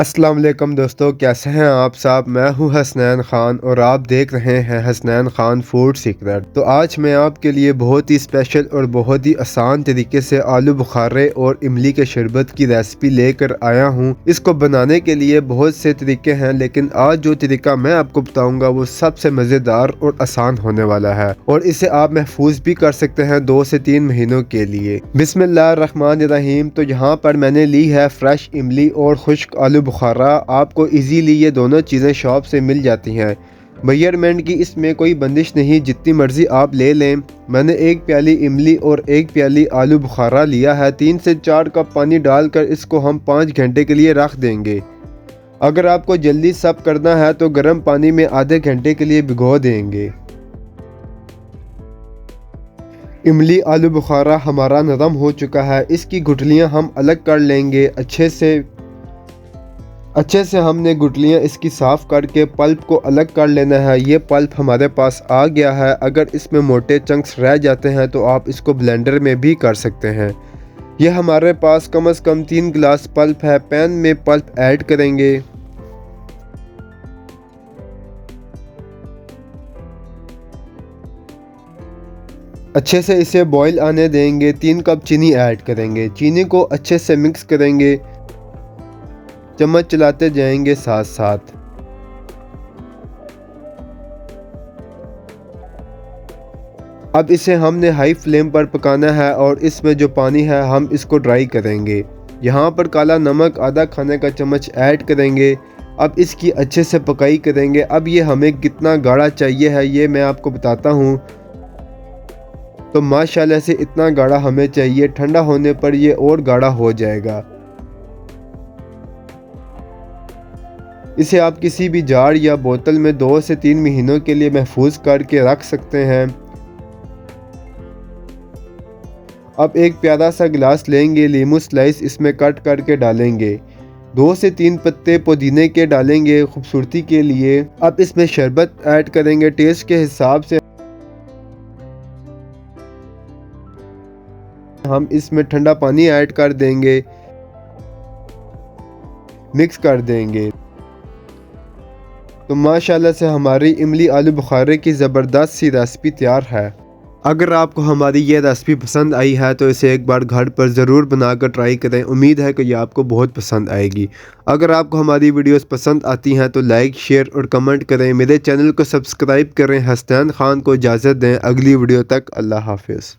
अस्सलाम वालेकुम दोस्तों, कैसे हैं आप सब। मैं हूं हसनैन ख़ान और आप देख रहे हैं हसनैन ख़ान फूड सीक्रेट। तो आज मैं आपके लिए बहुत ही स्पेशल और बहुत ही आसान तरीके से आलू बुखारे और इमली के शरबत की रेसिपी लेकर आया हूं। इसको बनाने के लिए बहुत से तरीके हैं, लेकिन आज जो तरीका मैं आपको बताऊंगा वो सबसे मज़ेदार और आसान होने वाला है और इसे आप महफूज भी कर सकते हैं 2 से 3 महीनों के लिए। बिस्मिल्लाहिर्रहमानिर्रहीम। तो यहाँ पर मैंने ली है फ्रेश इमली और खुश्क आलू बुखारा। आपको इजीली ये दोनों चीज़ें शॉप से मिल जाती हैं। मेजरमेंट की इसमें कोई बंदिश नहीं, जितनी मर्ज़ी आप ले लें। मैंने 1 प्याली इमली और 1 प्याली आलू बुखारा लिया है। 3 से 4 कप पानी डालकर इसको हम 5 घंटे के लिए रख देंगे। अगर आपको जल्दी सब करना है तो गर्म पानी में आधे घंटे के लिए भिगो देंगे। इमली आलू बुखारा हमारा नरम हो चुका है, इसकी गुठलियाँ हम अलग कर लेंगे। अच्छे से हमने गुठलियाँ इसकी साफ़ करके पल्प को अलग कर लेना है। ये पल्प हमारे पास आ गया है। अगर इसमें मोटे चंक्स रह जाते हैं तो आप इसको ब्लेंडर में भी कर सकते हैं। यह हमारे पास कम से कम 3 गिलास पल्प है। पैन में पल्प ऐड करेंगे। अच्छे से इसे बॉईल आने देंगे। 3 कप चीनी ऐड करेंगे। चीनी को अच्छे से मिक्स करेंगे, चम्मच चलाते जाएंगे साथ साथ। अब इसे हमने हाई फ्लेम पर पकाना है और इसमें जो पानी है हम इसको ड्राई करेंगे। यहाँ पर काला नमक आधा खाने का चम्मच ऐड करेंगे। अब इसकी अच्छे से पकाई करेंगे। अब ये हमें कितना गाढ़ा चाहिए है ये मैं आपको बताता हूँ। तो माशाल्लाह से इतना गाढ़ा हमें चाहिए। ठंडा होने पर ये और गाढ़ा हो जाएगा। इसे आप किसी भी जार या बोतल में 2 से 3 महीनों के लिए महफूज करके रख सकते हैं। अब एक प्यारा सा गिलास लेंगे, लीमू स्लाइस इसमें कट करके डालेंगे। 2 से 3 पत्ते पुदीने के डालेंगे खूबसूरती के लिए। अब इसमें शरबत ऐड करेंगे टेस्ट के हिसाब से। हम इसमें ठंडा पानी ऐड कर देंगे, मिक्स कर देंगे। तो माशाल्लाह से हमारी इमली आलू बुखारे की ज़बरदस्त सी रेसिपी तैयार है। अगर आपको हमारी ये रेसिपी पसंद आई है तो इसे एक बार घर पर ज़रूर बनाकर ट्राई करें। उम्मीद है कि ये आपको बहुत पसंद आएगी। अगर आपको हमारी वीडियोस पसंद आती हैं तो लाइक, शेयर और कमेंट करें। मेरे चैनल को सब्सक्राइब करें। हसनैन ख़ान को इजाज़त दें। अगली वीडियो तक अल्लाह हाफ़िज़।